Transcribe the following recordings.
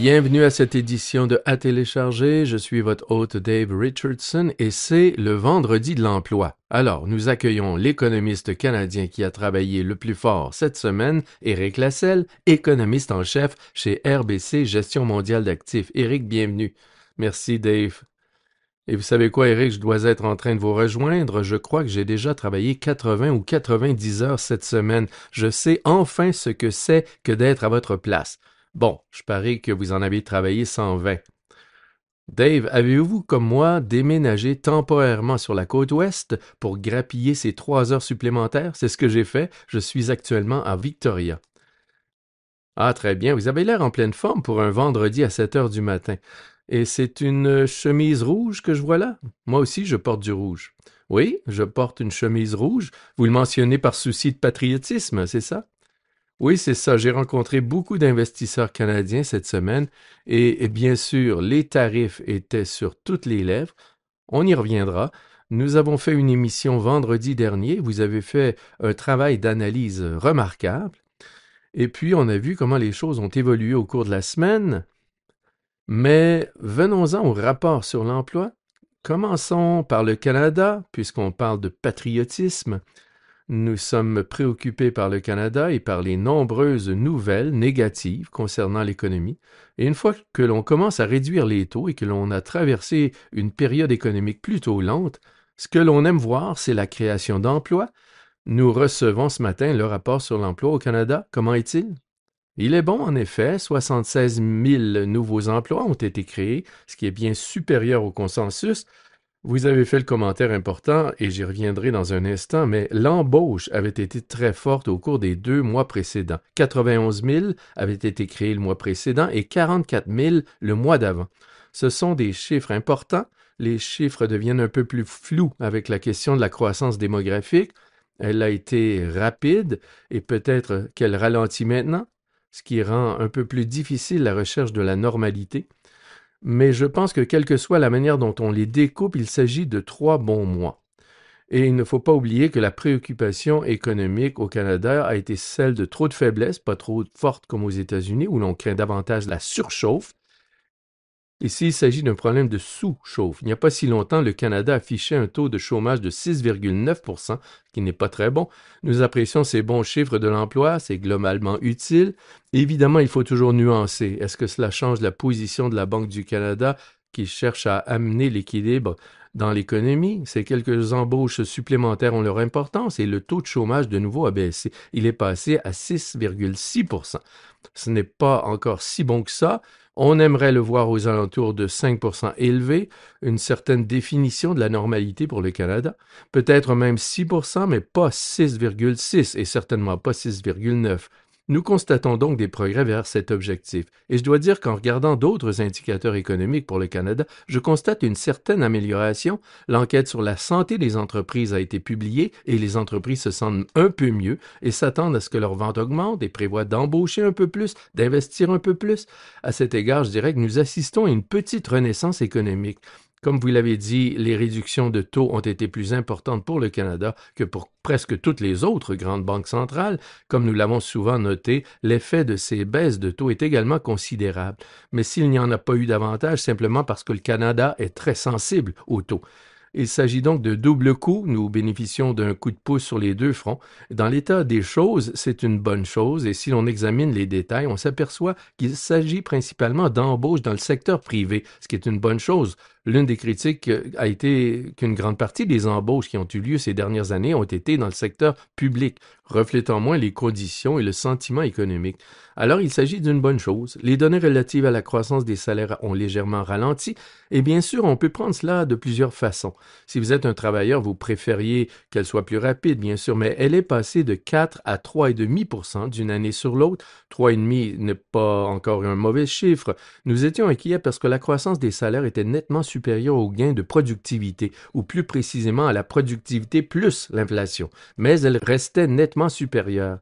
Bienvenue à cette édition de À télécharger. Je suis votre hôte Dave Richardson et c'est le vendredi de l'emploi. Alors, nous accueillons l'économiste canadien qui a travaillé le plus fort cette semaine, Éric Lasselle, économiste en chef chez RBC Gestion mondiale d'actifs. Éric, bienvenue. Merci Dave. Et vous savez quoi, Éric, je dois être en train de vous rejoindre. Je crois que j'ai déjà travaillé 80 ou 90 heures cette semaine. Je sais enfin ce que c'est que d'être à votre place. Bon, je parie que vous en avez travaillé 120. Dave, avez-vous, comme moi, déménagé temporairement sur la côte ouest pour grappiller ces 3 heures supplémentaires? C'est ce que j'ai fait. Je suis actuellement à Victoria. Ah, très bien. Vous avez l'air en pleine forme pour un vendredi à 7 heures du matin. Et c'est une chemise rouge que je vois là? Moi aussi, je porte du rouge. Oui, je porte une chemise rouge. Vous le mentionnez par souci de patriotisme, c'est ça? Oui, c'est ça. J'ai rencontré beaucoup d'investisseurs canadiens cette semaine et bien sûr, les tarifs étaient sur toutes les lèvres. On y reviendra. Nous avons fait une émission vendredi dernier. Vous avez fait un travail d'analyse remarquable. Et puis, on a vu comment les choses ont évolué au cours de la semaine. Mais venons-en au rapport sur l'emploi. Commençons par le Canada, puisqu'on parle de patriotisme. Nous sommes préoccupés par le Canada et par les nombreuses nouvelles négatives concernant l'économie. Et une fois que l'on commence à réduire les taux et que l'on a traversé une période économique plutôt lente, ce que l'on aime voir, c'est la création d'emplois. Nous recevons ce matin le rapport sur l'emploi au Canada. Comment est-il? Il est bon, en effet, 76 000 nouveaux emplois ont été créés, ce qui est bien supérieur au consensus. Vous avez fait le commentaire important, et j'y reviendrai dans un instant, mais l'embauche avait été très forte au cours des 2 mois précédents. 91 000 avaient été créés le mois précédent et 44 000 le mois d'avant. Ce sont des chiffres importants. Les chiffres deviennent un peu plus flous avec la question de la croissance démographique. Elle a été rapide et peut-être qu'elle ralentit maintenant, ce qui rend un peu plus difficile la recherche de la normalité. Mais je pense que quelle que soit la manière dont on les découpe, il s'agit de 3 bons mois. Et il ne faut pas oublier que la préoccupation économique au Canada a été celle de trop de faiblesse, pas trop forte comme aux États-Unis, où l'on craint davantage la surchauffe. Ici, il s'agit d'un problème de sous-chauffe. Il n'y a pas si longtemps, le Canada affichait un taux de chômage de 6,9%, ce qui n'est pas très bon. Nous apprécions ces bons chiffres de l'emploi, c'est globalement utile. Évidemment, il faut toujours nuancer. Est-ce que cela change la position de la Banque du Canada qui cherche à amener l'équilibre dans l'économie? Ces quelques embauches supplémentaires ont leur importance et le taux de chômage de nouveau a baissé. Il est passé à 6,6%. Ce n'est pas encore si bon que ça. On aimerait le voir aux alentours de 5% élevé, une certaine définition de la normalité pour le Canada, peut-être même 6%, mais pas 6,6 et certainement pas 6,9. Nous constatons donc des progrès vers cet objectif. Et je dois dire qu'en regardant d'autres indicateurs économiques pour le Canada, je constate une certaine amélioration. L'enquête sur la santé des entreprises a été publiée et les entreprises se sentent un peu mieux et s'attendent à ce que leurs ventes augmentent et prévoient d'embaucher un peu plus, d'investir un peu plus. À cet égard, je dirais que nous assistons à une petite renaissance économique. Comme vous l'avez dit, les réductions de taux ont été plus importantes pour le Canada que pour presque toutes les autres grandes banques centrales. Comme nous l'avons souvent noté, l'effet de ces baisses de taux est également considérable. Mais s'il n'y en a pas eu davantage, simplement parce que le Canada est très sensible aux taux. Il s'agit donc de double coup. Nous bénéficions d'un coup de pouce sur les deux fronts. Dans l'état des choses, c'est une bonne chose et si l'on examine les détails, on s'aperçoit qu'il s'agit principalement d'embauches dans le secteur privé, ce qui est une bonne chose. L'une des critiques a été qu'une grande partie des embauches qui ont eu lieu ces dernières années ont été dans le secteur public, reflétant moins les conditions et le sentiment économique. Alors, il s'agit d'une bonne chose. Les données relatives à la croissance des salaires ont légèrement ralenti et bien sûr, on peut prendre cela de plusieurs façons. Si vous êtes un travailleur, vous préfériez qu'elle soit plus rapide, bien sûr, mais elle est passée de 4 à 3,5% d'une année sur l'autre. 3,5 n'est pas encore un mauvais chiffre. Nous étions inquiets parce que la croissance des salaires était nettement supérieure au gain de productivité, ou plus précisément à la productivité plus l'inflation, mais elle restait nettement supérieure.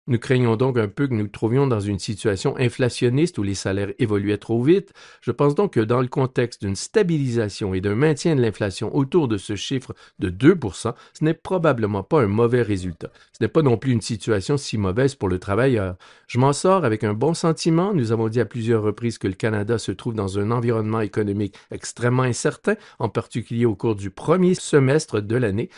Nous craignons donc un peu que nous trouvions dans une situation inflationniste où les salaires évoluaient trop vite. Je pense donc que dans le contexte d'une stabilisation et d'un maintien de l'inflation autour de ce chiffre de 2%, ce n'est probablement pas un mauvais résultat. Ce n'est pas non plus une situation si mauvaise pour le travailleur. Je m'en sors avec un bon sentiment. Nous avons dit à plusieurs reprises que le Canada se trouve dans un environnement économique extrêmement incertain, en particulier au cours du premier semestre de l'année.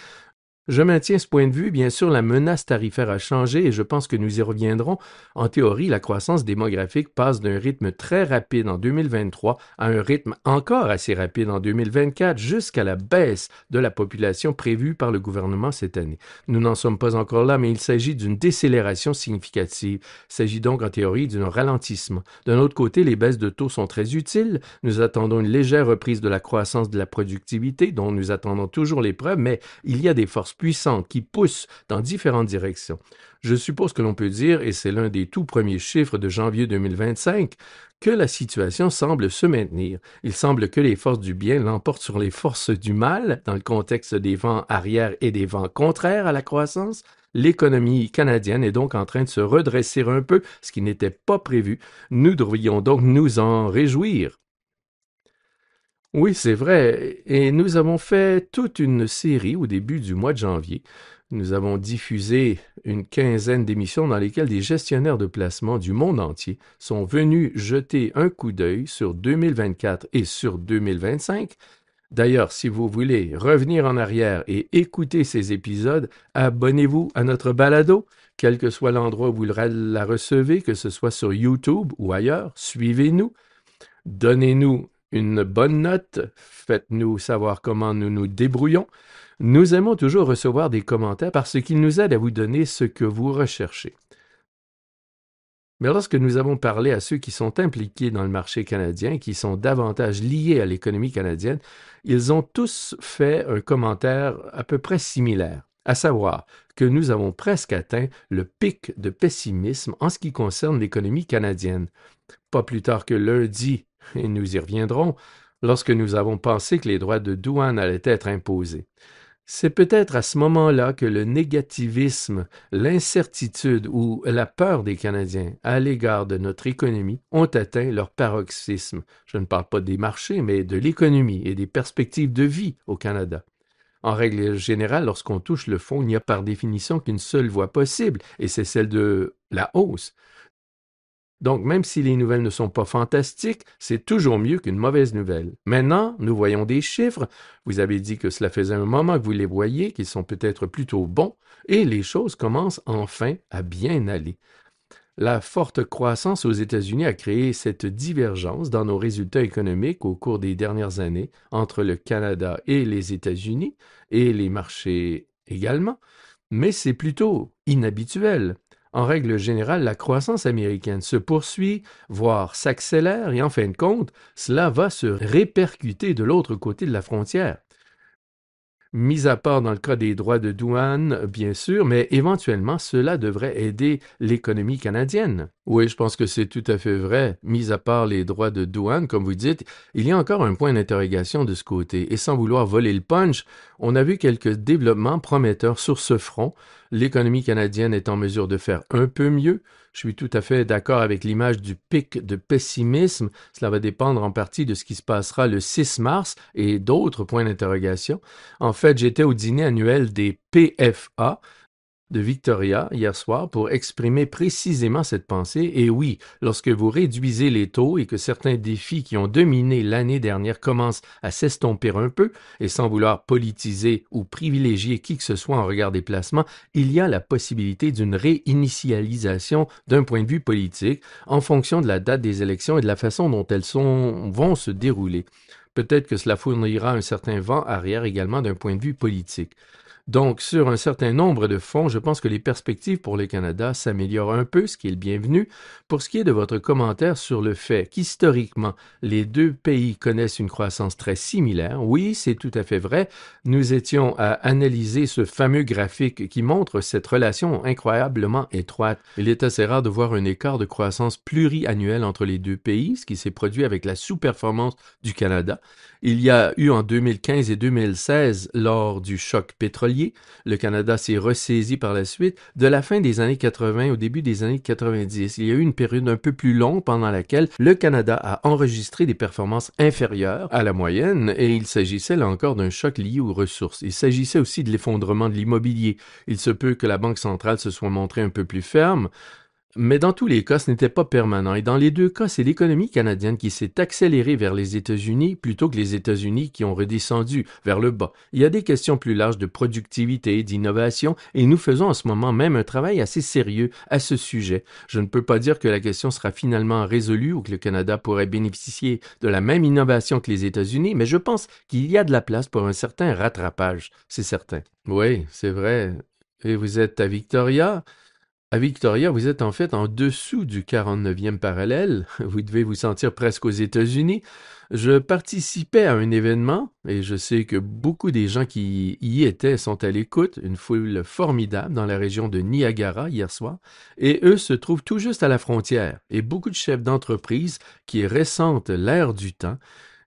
Je maintiens ce point de vue. Bien sûr, la menace tarifaire a changé et je pense que nous y reviendrons. En théorie, la croissance démographique passe d'un rythme très rapide en 2023 à un rythme encore assez rapide en 2024 jusqu'à la baisse de la population prévue par le gouvernement cette année. Nous n'en sommes pas encore là, mais il s'agit d'une décélération significative. Il s'agit donc en théorie d'un ralentissement. D'un autre côté, les baisses de taux sont très utiles. Nous attendons une légère reprise de la croissance de la productivité dont nous attendons toujours les preuves, mais il y a des forces puissantes qui poussent dans différentes directions. Je suppose que l'on peut dire, et c'est l'un des tout premiers chiffres de janvier 2025, que la situation semble se maintenir. Il semble que les forces du bien l'emportent sur les forces du mal, dans le contexte des vents arrière et des vents contraires à la croissance. L'économie canadienne est donc en train de se redresser un peu, ce qui n'était pas prévu. Nous devrions donc nous en réjouir. Oui, c'est vrai. Et nous avons fait toute une série au début du mois de janvier. Nous avons diffusé une quinzaine d'émissions dans lesquelles des gestionnaires de placement du monde entier sont venus jeter un coup d'œil sur 2024 et sur 2025. D'ailleurs, si vous voulez revenir en arrière et écouter ces épisodes, abonnez-vous à notre balado, quel que soit l'endroit où vous la recevez, que ce soit sur YouTube ou ailleurs. Suivez-nous, donnez-nous une bonne note, faites-nous savoir comment nous nous débrouillons. Nous aimons toujours recevoir des commentaires parce qu'ils nous aident à vous donner ce que vous recherchez. Mais lorsque nous avons parlé à ceux qui sont impliqués dans le marché canadien, qui sont davantage liés à l'économie canadienne, ils ont tous fait un commentaire à peu près similaire, à savoir que nous avons presque atteint le pic de pessimisme en ce qui concerne l'économie canadienne. Pas plus tard que lundi, et nous y reviendrons, lorsque nous avons pensé que les droits de douane allaient être imposés. C'est peut-être à ce moment-là que le négativisme, l'incertitude ou la peur des Canadiens à l'égard de notre économie ont atteint leur paroxysme. Je ne parle pas des marchés, mais de l'économie et des perspectives de vie au Canada. En règle générale, lorsqu'on touche le fond, il n'y a par définition qu'une seule voie possible, et c'est celle de la hausse. Donc, même si les nouvelles ne sont pas fantastiques, c'est toujours mieux qu'une mauvaise nouvelle. Maintenant, nous voyons des chiffres. Vous avez dit que cela faisait un moment que vous les voyiez, qu'ils sont peut-être plutôt bons, et les choses commencent enfin à bien aller. La forte croissance aux États-Unis a créé cette divergence dans nos résultats économiques au cours des dernières années entre le Canada et les États-Unis, et les marchés également, mais c'est plutôt inhabituel. En règle générale, la croissance américaine se poursuit, voire s'accélère, et en fin de compte, cela va se répercuter de l'autre côté de la frontière. Mis à part dans le cas des droits de douane, bien sûr, mais éventuellement, cela devrait aider l'économie canadienne. Oui, je pense que c'est tout à fait vrai. Mis à part les droits de douane, comme vous dites, il y a encore un point d'interrogation de ce côté. Et sans vouloir voler le punch, on a vu quelques développements prometteurs sur ce front. L'économie canadienne est en mesure de faire un peu mieux. Je suis tout à fait d'accord avec l'image du pic de pessimisme. Cela va dépendre en partie de ce qui se passera le 6 mars et d'autres points d'interrogation. En fait, j'étais au dîner annuel des PFA de Victoria hier soir pour exprimer précisément cette pensée. Et oui, lorsque vous réduisez les taux et que certains défis qui ont dominé l'année dernière commencent à s'estomper un peu, et sans vouloir politiser ou privilégier qui que ce soit en regard des placements, il y a la possibilité d'une réinitialisation d'un point de vue politique en fonction de la date des élections et de la façon dont elles vont se dérouler. Peut-être que cela fournira un certain vent arrière également d'un point de vue politique. Donc, sur un certain nombre de fonds, je pense que les perspectives pour le Canada s'améliorent un peu, ce qui est le bienvenu. Pour ce qui est de votre commentaire sur le fait qu'historiquement, les deux pays connaissent une croissance très similaire, oui, c'est tout à fait vrai. Nous étions à analyser ce fameux graphique qui montre cette relation incroyablement étroite. Il est assez rare de voir un écart de croissance pluriannuel entre les deux pays, ce qui s'est produit avec la sous-performance du Canada. Il y a eu en 2015 et 2016, lors du choc pétrolier, le Canada s'est ressaisi par la suite. De la fin des années 80 au début des années 90, il y a eu une période un peu plus longue pendant laquelle le Canada a enregistré des performances inférieures à la moyenne et il s'agissait là encore d'un choc lié aux ressources. Il s'agissait aussi de l'effondrement de l'immobilier. Il se peut que la Banque centrale se soit montrée un peu plus ferme, mais dans tous les cas, ce n'était pas permanent. Et dans les deux cas, c'est l'économie canadienne qui s'est accélérée vers les États-Unis plutôt que les États-Unis qui ont redescendu vers le bas. Il y a des questions plus larges de productivité, d'innovation, et nous faisons en ce moment même un travail assez sérieux à ce sujet. Je ne peux pas dire que la question sera finalement résolue ou que le Canada pourrait bénéficier de la même innovation que les États-Unis, mais je pense qu'il y a de la place pour un certain rattrapage, c'est certain. Oui, c'est vrai. Et vous êtes à Victoria? À Victoria, vous êtes en fait en dessous du 49e parallèle. Vous devez vous sentir presque aux États-Unis. Je participais à un événement et je sais que beaucoup des gens qui y étaient sont à l'écoute, une foule formidable dans la région de Niagara hier soir, et eux se trouvent tout juste à la frontière. Et beaucoup de chefs d'entreprise qui ressentent l'air du temps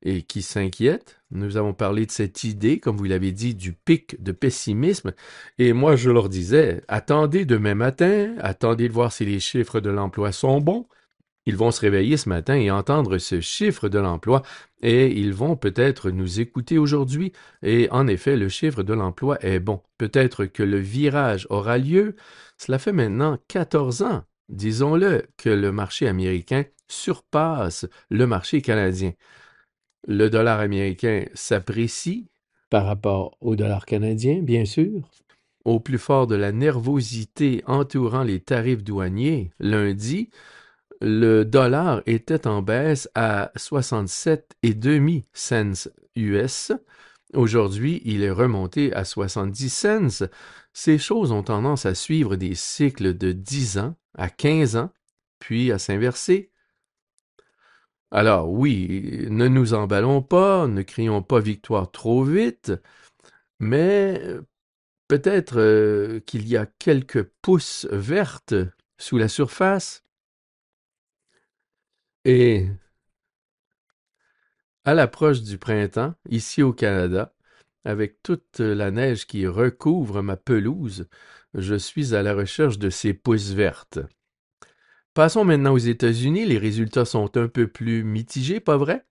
et qui s'inquiètent. Nous avons parlé de cette idée, comme vous l'avez dit, du pic de pessimisme. Et moi, je leur disais, attendez demain matin, attendez de voir si les chiffres de l'emploi sont bons. Ils vont se réveiller ce matin et entendre ce chiffre de l'emploi et ils vont peut-être nous écouter aujourd'hui. Et en effet, le chiffre de l'emploi est bon. Peut-être que le virage aura lieu. Cela fait maintenant 14 ans, disons-le, que le marché américain surpasse le marché canadien. Le dollar américain s'apprécie par rapport au dollar canadien, bien sûr. Au plus fort de la nervosité entourant les tarifs douaniers, lundi, le dollar était en baisse à 67,5 cents US. Aujourd'hui, il est remonté à 70 cents. Ces choses ont tendance à suivre des cycles de 10 ans à 15 ans, puis à s'inverser. Alors oui, ne nous emballons pas, ne crions pas victoire trop vite, mais peut-être qu'il y a quelques pousses vertes sous la surface. Et à l'approche du printemps, ici au Canada, avec toute la neige qui recouvre ma pelouse, je suis à la recherche de ces pousses vertes. Passons maintenant aux États-Unis. Les résultats sont un peu plus mitigés, pas vrai?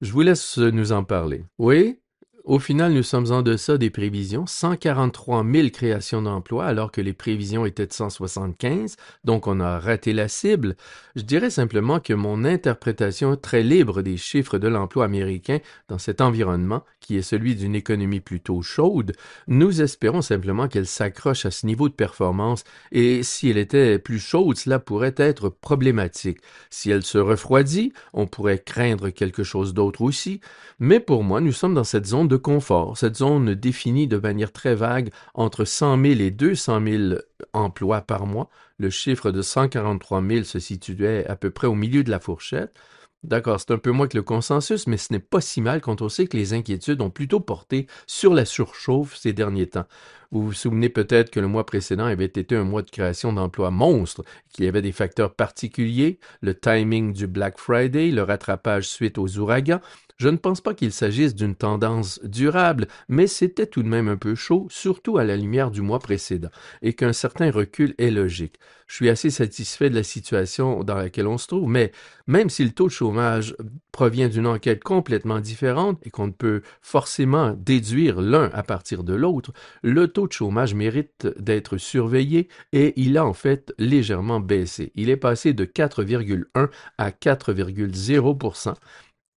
Je vous laisse nous en parler. Oui, au final, nous sommes en deçà des prévisions. 143 000 créations d'emplois alors que les prévisions étaient de 175, donc on a raté la cible. Je dirais simplement que mon interprétation très libre des chiffres de l'emploi américain dans cet environnement, qui est celui d'une économie plutôt chaude, nous espérons simplement qu'elle s'accroche à ce niveau de performance et si elle était plus chaude, cela pourrait être problématique. Si elle se refroidit, on pourrait craindre quelque chose d'autre aussi, mais pour moi, nous sommes dans cette zone de confort, cette zone définie de manière très vague entre 100 000 et 200 000 emplois par mois. Le chiffre de 143 000 se situait à peu près au milieu de la fourchette. D'accord, c'est un peu moins que le consensus, mais ce n'est pas si mal quand on sait que les inquiétudes ont plutôt porté sur la surchauffe ces derniers temps. Vous vous souvenez peut-être que le mois précédent avait été un mois de création d'emplois monstres, qu'il y avait des facteurs particuliers, le timing du Black Friday, le rattrapage suite aux ouragans. Je ne pense pas qu'il s'agisse d'une tendance durable, mais c'était tout de même un peu chaud, surtout à la lumière du mois précédent, et qu'un certain recul est logique. Je suis assez satisfait de la situation dans laquelle on se trouve, mais même si le taux de chômage provient d'une enquête complètement différente et qu'on ne peut forcément déduire l'un à partir de l'autre, le taux de chômage mérite d'être surveillé et il a en fait légèrement baissé. Il est passé de 4,1 à 4,0%.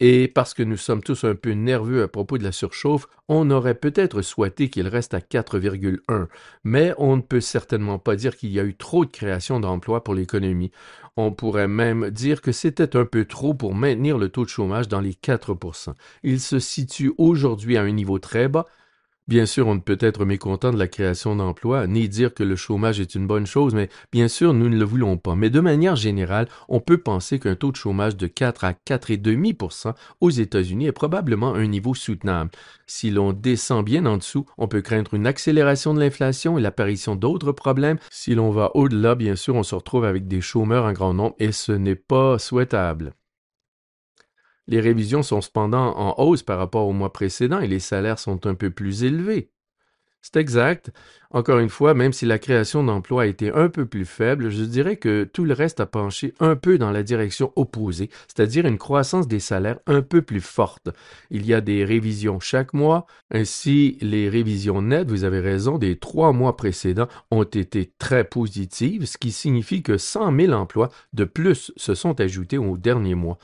Et parce que nous sommes tous un peu nerveux à propos de la surchauffe, on aurait peut-être souhaité qu'il reste à 4,1, mais on ne peut certainement pas dire qu'il y a eu trop de création d'emplois pour l'économie. On pourrait même dire que c'était un peu trop pour maintenir le taux de chômage dans les 4%. Il se situe aujourd'hui à un niveau très bas. Bien sûr, on ne peut être mécontent de la création d'emplois, ni dire que le chômage est une bonne chose, mais bien sûr, nous ne le voulons pas. Mais de manière générale, on peut penser qu'un taux de chômage de 4 à 4,5% aux États-Unis est probablement un niveau soutenable. Si l'on descend bien en dessous, on peut craindre une accélération de l'inflation et l'apparition d'autres problèmes. Si l'on va au-delà, bien sûr, on se retrouve avec des chômeurs en grand nombre et ce n'est pas souhaitable. Les révisions sont cependant en hausse par rapport au mois précédent et les salaires sont un peu plus élevés. C'est exact. Encore une fois, même si la création d'emplois a été un peu plus faible, je dirais que tout le reste a penché un peu dans la direction opposée, c'est-à-dire une croissance des salaires un peu plus forte. Il y a des révisions chaque mois, ainsi les révisions nettes, vous avez raison, des 3 mois précédents ont été très positives, ce qui signifie que 100 000 emplois de plus se sont ajoutés au dernier mois.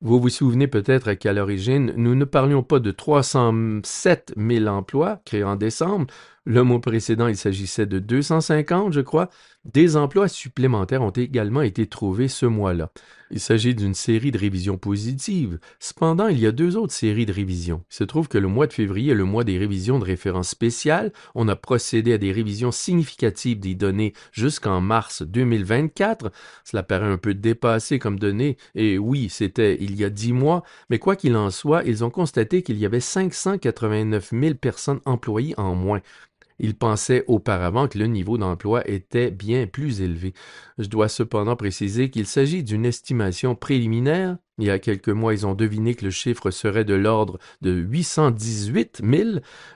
Vous vous souvenez peut-être qu'à l'origine, nous ne parlions pas de 307 000 emplois créés en décembre. Le mois précédent, il s'agissait de 250, je crois. Des emplois supplémentaires ont également été trouvés ce mois-là. Il s'agit d'une série de révisions positives. Cependant, il y a deux autres séries de révisions. Il se trouve que le mois de février est le mois des révisions de référence spéciales. On a procédé à des révisions significatives des données jusqu'en mars 2024. Cela paraît un peu dépassé comme données, et oui, c'était il y a 10 mois, mais quoi qu'il en soit, ils ont constaté qu'il y avait 589 000 personnes employées en moins. Ils pensaient auparavant que le niveau d'emploi était bien plus élevé. Je dois cependant préciser qu'il s'agit d'une estimation préliminaire. Il y a quelques mois, ils ont deviné que le chiffre serait de l'ordre de 818 000.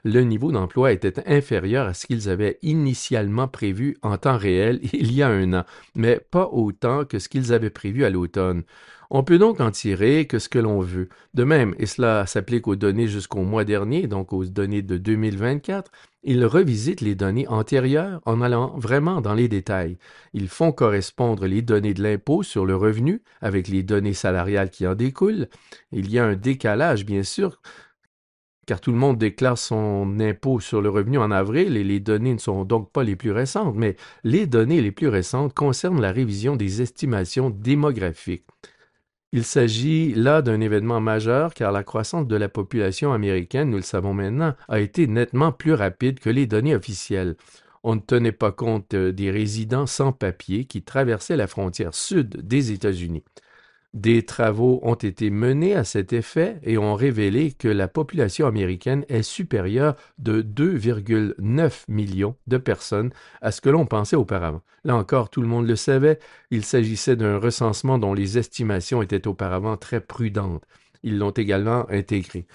Le niveau d'emploi était inférieur à ce qu'ils avaient initialement prévu en temps réel il y a un an, mais pas autant que ce qu'ils avaient prévu à l'automne. On peut donc en tirer que ce que l'on veut. De même, et cela s'applique aux données jusqu'au mois dernier, donc aux données de 2024, ils revisitent les données antérieures en allant vraiment dans les détails. Ils font correspondre les données de l'impôt sur le revenu avec les données salariales qui en découlent. Il y a un décalage, bien sûr, car tout le monde déclare son impôt sur le revenu en avril et les données ne sont donc pas les plus récentes, mais les données les plus récentes concernent la révision des estimations démographiques. Il s'agit là d'un événement majeur car la croissance de la population américaine, nous le savons maintenant, a été nettement plus rapide que les données officielles. On ne tenait pas compte des résidents sans papier qui traversaient la frontière sud des États-Unis. Des travaux ont été menés à cet effet et ont révélé que la population américaine est supérieure de 2,9 millions de personnes à ce que l'on pensait auparavant. Là encore, tout le monde le savait, il s'agissait d'un recensement dont les estimations étaient auparavant très prudentes. Ils l'ont également intégré.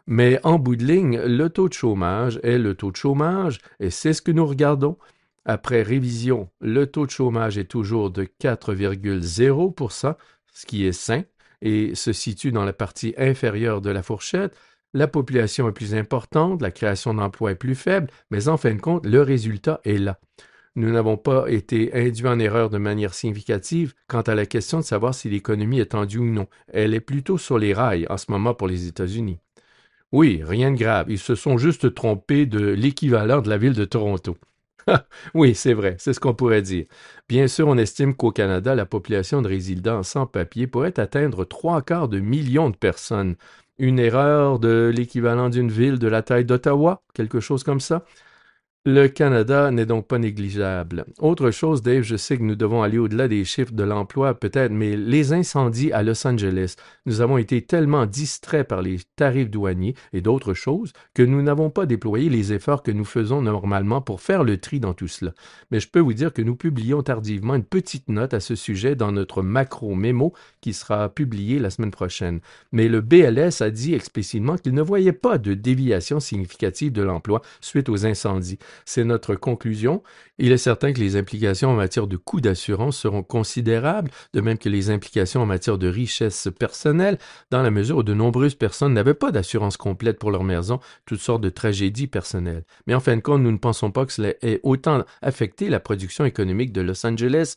Mais en bout de ligne, le taux de chômage est le taux de chômage et c'est ce que nous regardons. Après révision, le taux de chômage est toujours de 4,0%, ce qui est sain, et se situe dans la partie inférieure de la fourchette. La population est plus importante, la création d'emplois est plus faible, mais en fin de compte, le résultat est là. Nous n'avons pas été induits en erreur de manière significative quant à la question de savoir si l'économie est tendue ou non. Elle est plutôt sur les rails en ce moment pour les États-Unis. Oui, rien de grave, ils se sont juste trompés de l'équivalent de la ville de Toronto. Oui, c'est vrai, c'est ce qu'on pourrait dire. Bien sûr, on estime qu'au Canada, la population de résidents sans papier pourrait atteindre 3/4 de million de personnes. Une erreur de l'équivalent d'une ville de la taille d'Ottawa, quelque chose comme ça. Le Canada n'est donc pas négligeable. Autre chose, Dave, je sais que nous devons aller au-delà des chiffres de l'emploi, peut-être, mais les incendies à Los Angeles, nous avons été tellement distraits par les tarifs douaniers et d'autres choses que nous n'avons pas déployé les efforts que nous faisons normalement pour faire le tri dans tout cela. Mais je peux vous dire que nous publions tardivement une petite note à ce sujet dans notre macro-mémo qui sera publié la semaine prochaine. Mais le BLS a dit explicitement qu'il ne voyait pas de déviation significative de l'emploi suite aux incendies. C'est notre conclusion. Il est certain que les implications en matière de coûts d'assurance seront considérables, de même que les implications en matière de richesse personnelle, dans la mesure où de nombreuses personnes n'avaient pas d'assurance complète pour leur maison, toutes sortes de tragédies personnelles. Mais en fin de compte, nous ne pensons pas que cela ait autant affecté la production économique de Los Angeles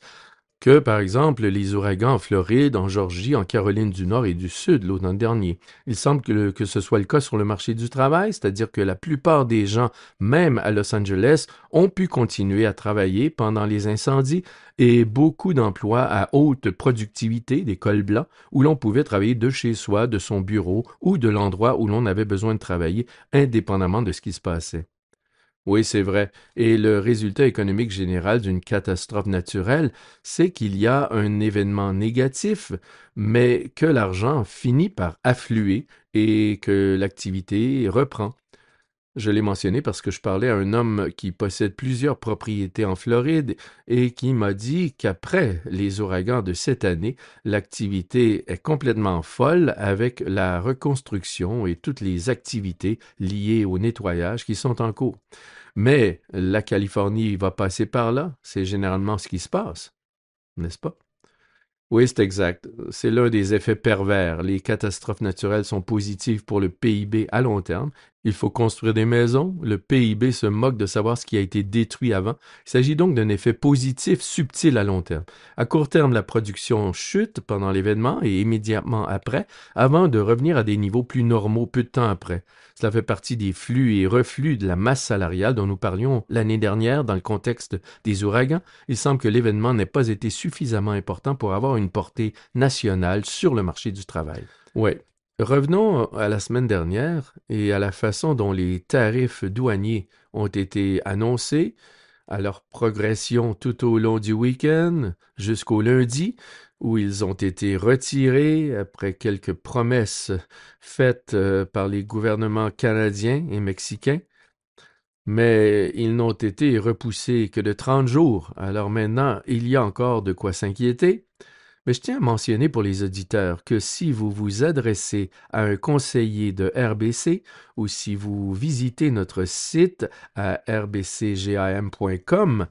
que, par exemple, les ouragans en Floride, en Georgie, en Caroline du Nord et du Sud l'automne dernier. Il semble que ce soit le cas sur le marché du travail, c'est-à-dire que la plupart des gens, même à Los Angeles, ont pu continuer à travailler pendant les incendies et beaucoup d'emplois à haute productivité, des cols blancs, où l'on pouvait travailler de chez soi, de son bureau ou de l'endroit où l'on avait besoin de travailler, indépendamment de ce qui se passait. Oui, c'est vrai. Et le résultat économique général d'une catastrophe naturelle, c'est qu'il y a un événement négatif, mais que l'argent finit par affluer et que l'activité reprend. Je l'ai mentionné parce que je parlais à un homme qui possède plusieurs propriétés en Floride et qui m'a dit qu'après les ouragans de cette année, l'activité est complètement folle avec la reconstruction et toutes les activités liées au nettoyage qui sont en cours. Mais la Californie va passer par là, c'est généralement ce qui se passe, n'est-ce pas? Oui, c'est exact. C'est l'un des effets pervers. Les catastrophes naturelles sont positives pour le PIB à long terme. Il faut construire des maisons. Le PIB se moque de savoir ce qui a été détruit avant. Il s'agit donc d'un effet positif subtil à long terme. À court terme, la production chute pendant l'événement et immédiatement après, avant de revenir à des niveaux plus normaux peu de temps après. Cela fait partie des flux et reflux de la masse salariale dont nous parlions l'année dernière dans le contexte des ouragans. Il semble que l'événement n'ait pas été suffisamment important pour avoir une portée nationale sur le marché du travail. Ouais. Revenons à la semaine dernière et à la façon dont les tarifs douaniers ont été annoncés, à leur progression tout au long du week-end jusqu'au lundi, où ils ont été retirés après quelques promesses faites par les gouvernements canadiens et mexicains. Mais ils n'ont été repoussés que de 30 jours. Alors maintenant, il y a encore de quoi s'inquiéter. Mais je tiens à mentionner pour les auditeurs que si vous vous adressez à un conseiller de RBC ou si vous visitez notre site à rbcgam.com,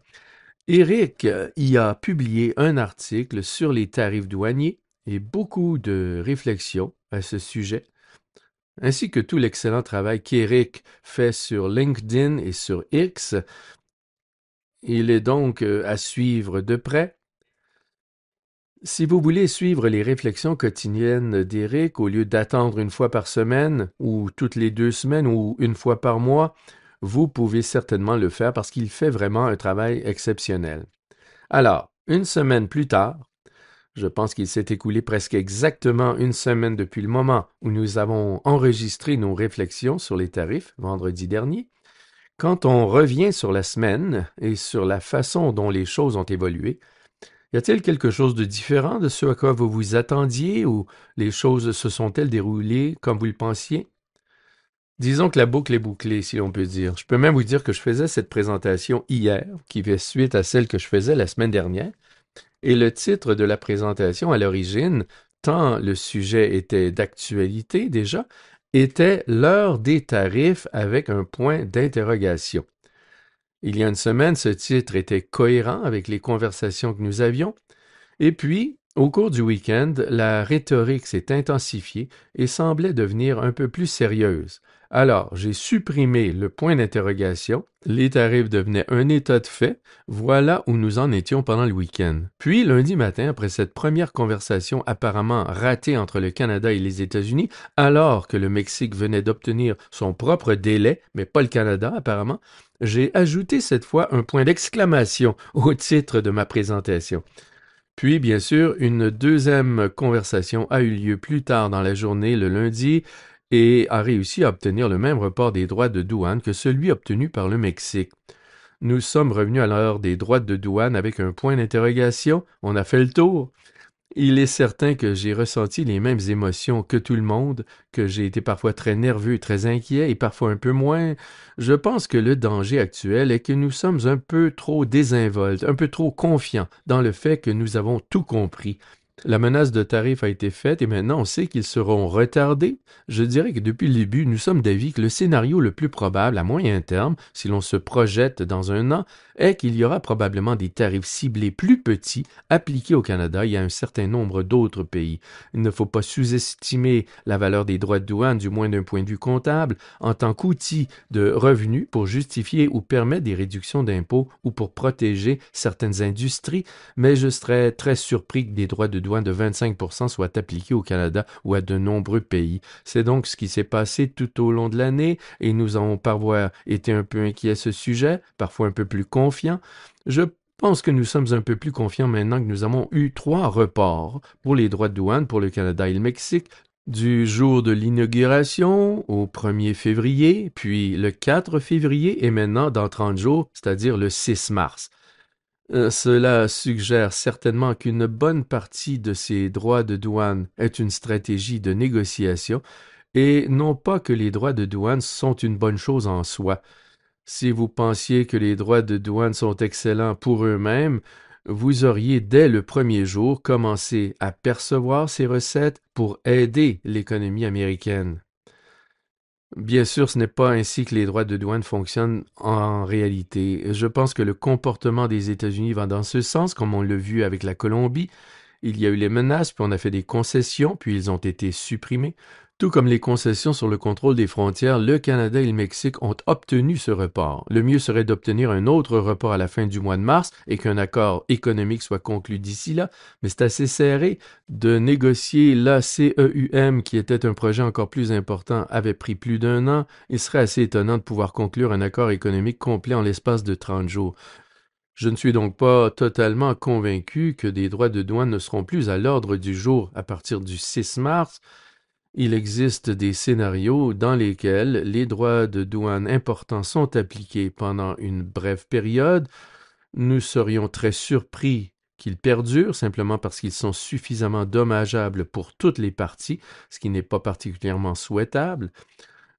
Eric y a publié un article sur les tarifs douaniers et beaucoup de réflexions à ce sujet, ainsi que tout l'excellent travail qu'Eric fait sur LinkedIn et sur X. Il est donc à suivre de près. Si vous voulez suivre les réflexions quotidiennes d'Éric, au lieu d'attendre une fois par semaine, ou toutes les 2 semaines, ou une fois par mois, vous pouvez certainement le faire parce qu'il fait vraiment un travail exceptionnel. Alors, une semaine plus tard, je pense qu'il s'est écoulé presque exactement une semaine depuis le moment où nous avons enregistré nos réflexions sur les tarifs, vendredi dernier. Quand on revient sur la semaine et sur la façon dont les choses ont évolué, y a-t-il quelque chose de différent de ce à quoi vous vous attendiez ou les choses se sont-elles déroulées comme vous le pensiez? Disons que la boucle est bouclée, si l'on peut dire. Je peux même vous dire que je faisais cette présentation hier, qui fait suite à celle que je faisais la semaine dernière, et le titre de la présentation à l'origine, tant le sujet était d'actualité déjà, était l'heure des tarifs avec un point d'interrogation. Il y a une semaine, ce titre était cohérent avec les conversations que nous avions. Et puis, au cours du week-end, la rhétorique s'est intensifiée et semblait devenir un peu plus sérieuse. Alors, j'ai supprimé le point d'interrogation, les tarifs devenaient un état de fait, voilà où nous en étions pendant le week-end. Puis, lundi matin, après cette première conversation apparemment ratée entre le Canada et les États-Unis, alors que le Mexique venait d'obtenir son propre délai, mais pas le Canada apparemment, j'ai ajouté cette fois un point d'exclamation au titre de ma présentation. Puis, bien sûr, une deuxième conversation a eu lieu plus tard dans la journée, le lundi, et a réussi à obtenir le même report des droits de douane que celui obtenu par le Mexique. Nous sommes revenus à l'heure des droits de douane avec un point d'interrogation. On a fait le tour. Il est certain que j'ai ressenti les mêmes émotions que tout le monde, que j'ai été parfois très nerveux, très inquiet et parfois un peu moins. Je pense que le danger actuel est que nous sommes un peu trop désinvoltes, un peu trop confiants dans le fait que nous avons tout compris. La menace de tarif a été faite et maintenant on sait qu'ils seront retardés. Je dirais que depuis le début, nous sommes d'avis que le scénario le plus probable à moyen terme, si l'on se projette dans un an, est qu'il y aura probablement des tarifs ciblés plus petits appliqués au Canada et à un certain nombre d'autres pays. Il ne faut pas sous-estimer la valeur des droits de douane, du moins d'un point de vue comptable, en tant qu'outil de revenu pour justifier ou permettre des réductions d'impôts ou pour protéger certaines industries, mais je serais très surpris que des droits de douane de 25% soient appliqués au Canada ou à de nombreux pays. C'est donc ce qui s'est passé tout au long de l'année et nous avons parfois été un peu inquiets à ce sujet, parfois un peu plus confiants. Je pense que nous sommes un peu plus confiants maintenant que nous avons eu 3 reports pour les droits de douane pour le Canada et le Mexique, du jour de l'inauguration au 1er février, puis le 4 février et maintenant dans 30 jours, c'est-à-dire le 6 mars. Cela suggère certainement qu'une bonne partie de ces droits de douane est une stratégie de négociation Et non pas que les droits de douane sont une bonne chose en soi. Si vous pensiez que les droits de douane sont excellents pour eux-mêmes, vous auriez dès le premier jour commencé à percevoir ces recettes pour aider l'économie américaine. Bien sûr, ce n'est pas ainsi que les droits de douane fonctionnent en réalité. Je pense que le comportement des États-Unis va dans ce sens, comme on l'a vu avec la Colombie. Il y a eu les menaces, puis on a fait des concessions, puis ils ont été supprimés. Tout comme les concessions sur le contrôle des frontières, le Canada et le Mexique ont obtenu ce report. Le mieux serait d'obtenir un autre report à la fin du mois de mars et qu'un accord économique soit conclu d'ici là, mais c'est assez serré. De négocier l'ACEUM, qui était un projet encore plus important, avait pris plus d'un an. Il serait assez étonnant de pouvoir conclure un accord économique complet en l'espace de 30 jours. Je ne suis donc pas totalement convaincu que des droits de douane ne seront plus à l'ordre du jour à partir du 6 mars. Il existe des scénarios dans lesquels les droits de douane importants sont appliqués pendant une brève période. Nous serions très surpris qu'ils perdurent simplement parce qu'ils sont suffisamment dommageables pour toutes les parties, ce qui n'est pas particulièrement souhaitable.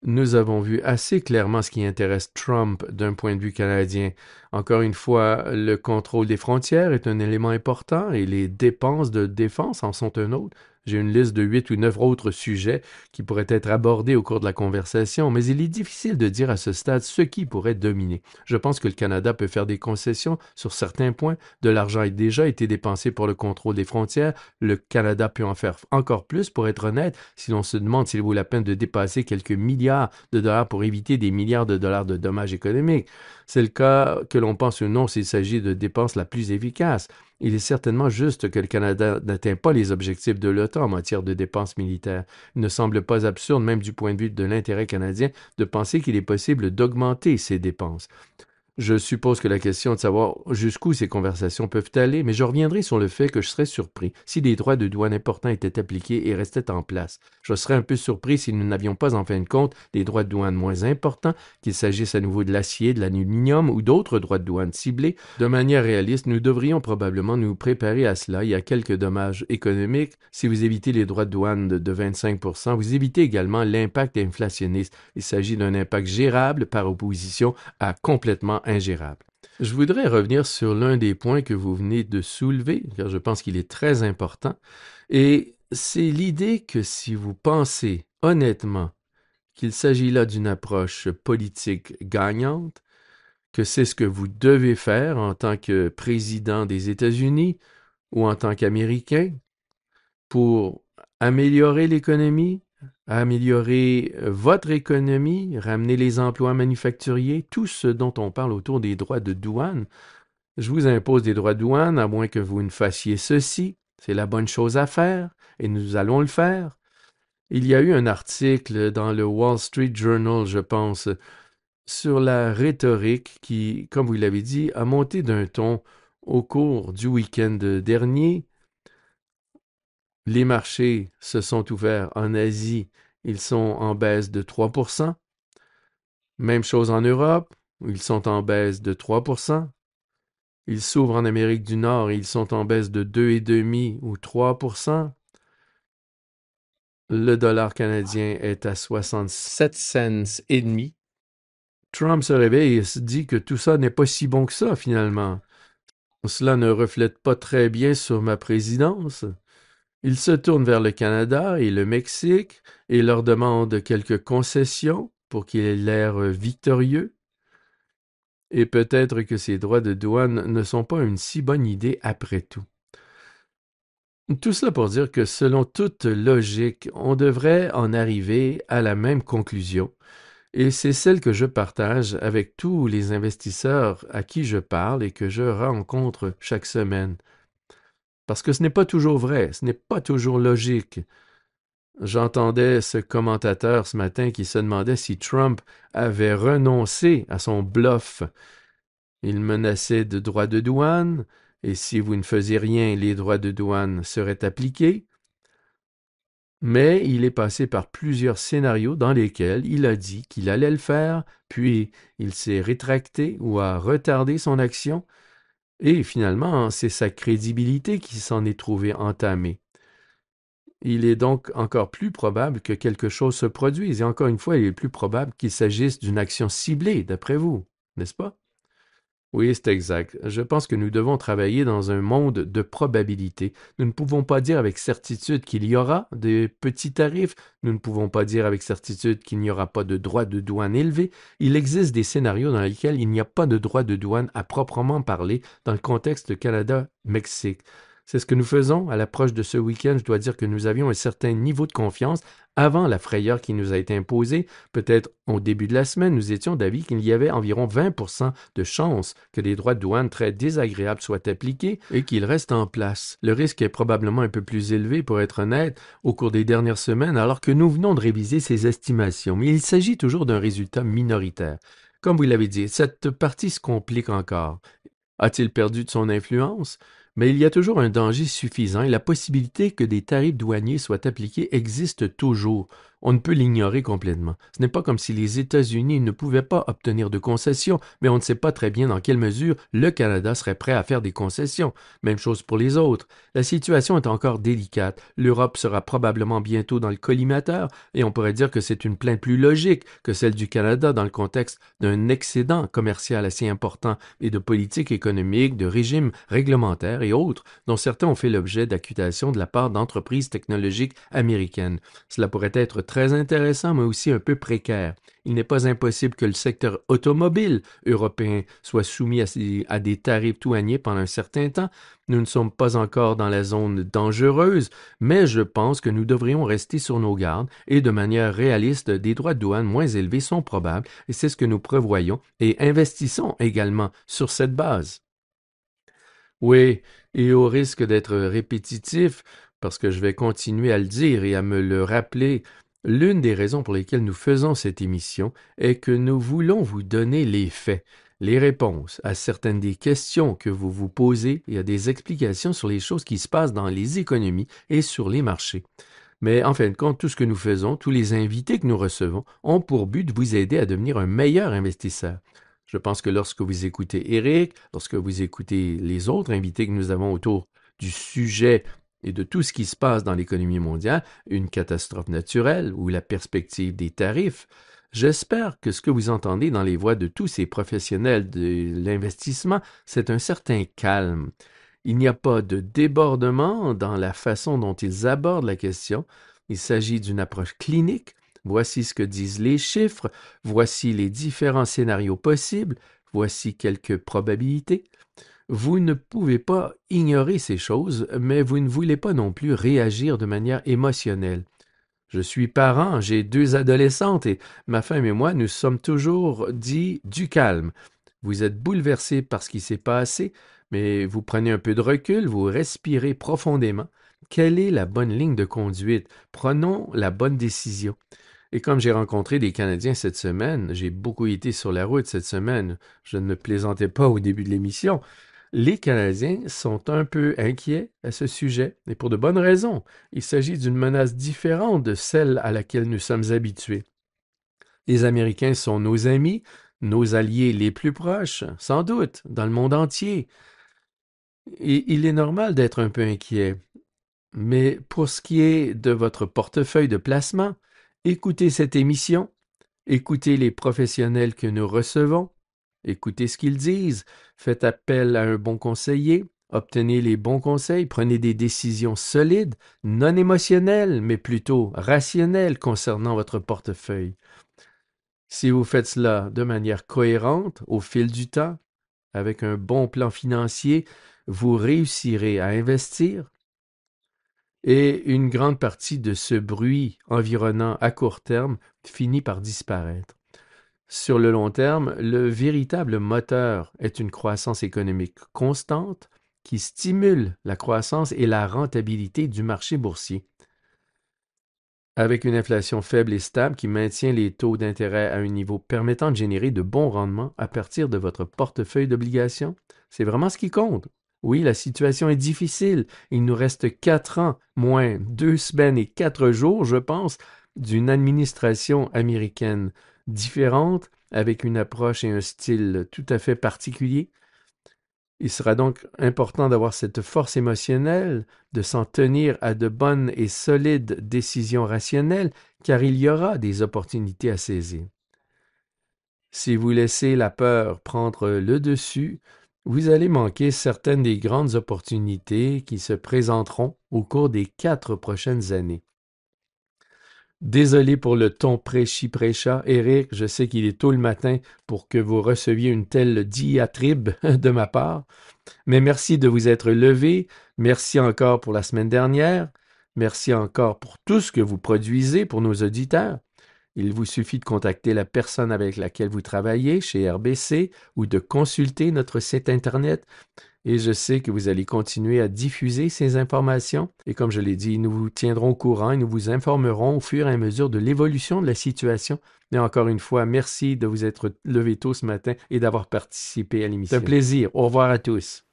Nous avons vu assez clairement ce qui intéresse Trump d'un point de vue canadien. Encore une fois, le contrôle des frontières est un élément important et les dépenses de défense en sont un autre. J'ai une liste de 8 ou 9 autres sujets qui pourraient être abordés au cours de la conversation, mais il est difficile de dire à ce stade ce qui pourrait dominer. Je pense que le Canada peut faire des concessions sur certains points. De l'argent a déjà été dépensé pour le contrôle des frontières. Le Canada peut en faire encore plus, pour être honnête, si l'on se demande s'il vaut la peine de dépasser quelques milliards de dollars pour éviter des milliards de dollars de dommages économiques. C'est le cas que l'on pense ou non s'il s'agit de dépenses la plus efficace. Il est certainement juste que le Canada n'atteint pas les objectifs de l'OTAN en matière de dépenses militaires. Il ne semble pas absurde, même du point de vue de l'intérêt canadien, de penser qu'il est possible d'augmenter ces dépenses. Je suppose que la question est de savoir jusqu'où ces conversations peuvent aller, mais je reviendrai sur le fait que je serais surpris si des droits de douane importants étaient appliqués et restaient en place. Je serais un peu surpris si nous n'avions pas en fin de compte des droits de douane moins importants, qu'il s'agisse à nouveau de l'acier, de l'aluminium ou d'autres droits de douane ciblés. De manière réaliste, nous devrions probablement nous préparer à cela. Il y a quelques dommages économiques. Si vous évitez les droits de douane de 25%, vous évitez également l'impact inflationniste. Il s'agit d'un impact gérable par opposition à complètement ingérable. Je voudrais revenir sur l'un des points que vous venez de soulever, car je pense qu'il est très important, et c'est l'idée que si vous pensez honnêtement qu'il s'agit là d'une approche politique gagnante, que c'est ce que vous devez faire en tant que président des États-Unis ou en tant qu'Américain pour améliorer l'économie, améliorer votre économie, ramener les emplois manufacturiers, tout ce dont on parle autour des droits de douane. Je vous impose des droits de douane à moins que vous ne fassiez ceci. C'est la bonne chose à faire et nous allons le faire. Il y a eu un article dans le Wall Street Journal, je pense, sur la rhétorique qui, comme vous l'avez dit, a monté d'un ton au cours du week-end dernier. Les marchés se sont ouverts en Asie, ils sont en baisse de 3%. Même chose en Europe, où ils sont en baisse de 3%. Ils s'ouvrent en Amérique du Nord et ils sont en baisse de 2,5 ou 3%. Le dollar canadien est à 67 cents et demi. Trump se réveille et se dit que tout ça n'est pas si bon que ça, finalement. Cela ne reflète pas très bien sur ma présidence. Il se tourne vers le Canada et le Mexique et leur demande quelques concessions pour qu'il ait l'air victorieux. Et peut-être que ces droits de douane ne sont pas une si bonne idée après tout. Tout cela pour dire que selon toute logique, on devrait en arriver à la même conclusion. Et c'est celle que je partage avec tous les investisseurs à qui je parle et que je rencontre chaque semaine. Parce que ce n'est pas toujours vrai, ce n'est pas toujours logique. J'entendais ce commentateur ce matin qui se demandait si Trump avait renoncé à son bluff. Il menaçait de droits de douane, et si vous ne faisiez rien, les droits de douane seraient appliqués. Mais il est passé par plusieurs scénarios dans lesquels il a dit qu'il allait le faire, puis il s'est rétracté ou a retardé son action, et finalement, c'est sa crédibilité qui s'en est trouvée entamée. Il est donc encore plus probable que quelque chose se produise. Et encore une fois, il est plus probable qu'il s'agisse d'une action ciblée, d'après vous, n'est-ce pas? Oui, c'est exact. Je pense que nous devons travailler dans un monde de probabilités. Nous ne pouvons pas dire avec certitude qu'il y aura des petits tarifs. Nous ne pouvons pas dire avec certitude qu'il n'y aura pas de droits de douane élevés. Il existe des scénarios dans lesquels il n'y a pas de droits de douane à proprement parler dans le contexte Canada-Mexique. C'est ce que nous faisons à l'approche de ce week-end. Je dois dire que nous avions un certain niveau de confiance avant la frayeur qui nous a été imposée. Peut-être au début de la semaine, nous étions d'avis qu'il y avait environ 20% de chances que des droits de douane très désagréables soient appliqués et qu'ils restent en place. Le risque est probablement un peu plus élevé, pour être honnête, au cours des dernières semaines, alors que nous venons de réviser ces estimations. Mais il s'agit toujours d'un résultat minoritaire. Comme vous l'avez dit, cette partie se complique encore. A-t-il perdu de son influence? Mais il y a toujours un danger suffisant et la possibilité que des tarifs douaniers soient appliqués existe toujours. On ne peut l'ignorer complètement. Ce n'est pas comme si les États-Unis ne pouvaient pas obtenir de concessions, mais on ne sait pas très bien dans quelle mesure le Canada serait prêt à faire des concessions. Même chose pour les autres. La situation est encore délicate. L'Europe sera probablement bientôt dans le collimateur et on pourrait dire que c'est une plainte plus logique que celle du Canada dans le contexte d'un excédent commercial assez important et de politique économique, de régime réglementaire et autres, dont certains ont fait l'objet d'accusations de la part d'entreprises technologiques américaines. Cela pourrait être très intéressant, mais aussi un peu précaire. Il n'est pas impossible que le secteur automobile européen soit soumis à des tarifs douaniers pendant un certain temps. Nous ne sommes pas encore dans la zone dangereuse, mais je pense que nous devrions rester sur nos gardes et de manière réaliste, des droits de douane moins élevés sont probables et c'est ce que nous prévoyons et investissons également sur cette base. Oui, et au risque d'être répétitif, parce que je vais continuer à le dire et à me le rappeler, l'une des raisons pour lesquelles nous faisons cette émission est que nous voulons vous donner les faits, les réponses à certaines des questions que vous vous posez et à des explications sur les choses qui se passent dans les économies et sur les marchés. Mais en fin de compte, tout ce que nous faisons, tous les invités que nous recevons, ont pour but de vous aider à devenir un meilleur investisseur. Je pense que lorsque vous écoutez Eric, lorsque vous écoutez les autres invités que nous avons autour du sujet et de tout ce qui se passe dans l'économie mondiale, une catastrophe naturelle ou la perspective des tarifs, j'espère que ce que vous entendez dans les voix de tous ces professionnels de l'investissement, c'est un certain calme. Il n'y a pas de débordement dans la façon dont ils abordent la question. Il s'agit d'une approche clinique. Voici ce que disent les chiffres, voici les différents scénarios possibles, voici quelques probabilités. Vous ne pouvez pas ignorer ces choses, mais vous ne voulez pas non plus réagir de manière émotionnelle. Je suis parent, j'ai 2 adolescentes et ma femme et moi nous sommes toujours dit du calme. Vous êtes bouleversé par ce qui s'est passé, mais vous prenez un peu de recul, vous respirez profondément. Quelle est la bonne ligne de conduite? Prenons la bonne décision. Et comme j'ai rencontré des Canadiens cette semaine, j'ai beaucoup été sur la route cette semaine, je ne plaisantais pas au début de l'émission, les Canadiens sont un peu inquiets à ce sujet, et pour de bonnes raisons. Il s'agit d'une menace différente de celle à laquelle nous sommes habitués. Les Américains sont nos amis, nos alliés les plus proches, sans doute, dans le monde entier. Et il est normal d'être un peu inquiet. Mais pour ce qui est de votre portefeuille de placement, écoutez cette émission, écoutez les professionnels que nous recevons, écoutez ce qu'ils disent, faites appel à un bon conseiller, obtenez les bons conseils, prenez des décisions solides, non émotionnelles, mais plutôt rationnelles concernant votre portefeuille. Si vous faites cela de manière cohérente au fil du temps, avec un bon plan financier, vous réussirez à investir et une grande partie de ce bruit environnant à court terme finit par disparaître. Sur le long terme, le véritable moteur est une croissance économique constante qui stimule la croissance et la rentabilité du marché boursier. Avec une inflation faible et stable qui maintient les taux d'intérêt à un niveau permettant de générer de bons rendements à partir de votre portefeuille d'obligations, c'est vraiment ce qui compte. Oui, la situation est difficile. Il nous reste 4 ans, moins 2 semaines et 4 jours, je pense, d'une administration américaine différente, avec une approche et un style tout à fait particulier. Il sera donc important d'avoir cette force émotionnelle, de s'en tenir à de bonnes et solides décisions rationnelles, car il y aura des opportunités à saisir. Si vous laissez la peur prendre le dessus, vous allez manquer certaines des grandes opportunités qui se présenteront au cours des 4 prochaines années. Désolé pour le ton prêchi-prêcha, Éric, je sais qu'il est tôt le matin pour que vous receviez une telle diatribe de ma part, mais merci de vous être levé, merci encore pour la semaine dernière, merci encore pour tout ce que vous produisez pour nos auditeurs. Il vous suffit de contacter la personne avec laquelle vous travaillez chez RBC ou de consulter notre site Internet. Et je sais que vous allez continuer à diffuser ces informations. Et comme je l'ai dit, nous vous tiendrons au courant et nous vous informerons au fur et à mesure de l'évolution de la situation. Mais encore une fois, merci de vous être levé tôt ce matin et d'avoir participé à l'émission. C'est un plaisir. Au revoir à tous.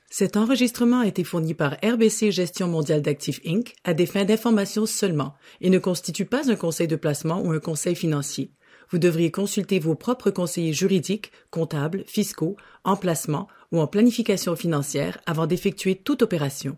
Cet enregistrement a été fourni par RBC Gestion mondiale d'actifs Inc. à des fins d'information seulement et ne constitue pas un conseil de placement ou un conseil financier. Vous devriez consulter vos propres conseillers juridiques, comptables, fiscaux, en placement ou en planification financière avant d'effectuer toute opération.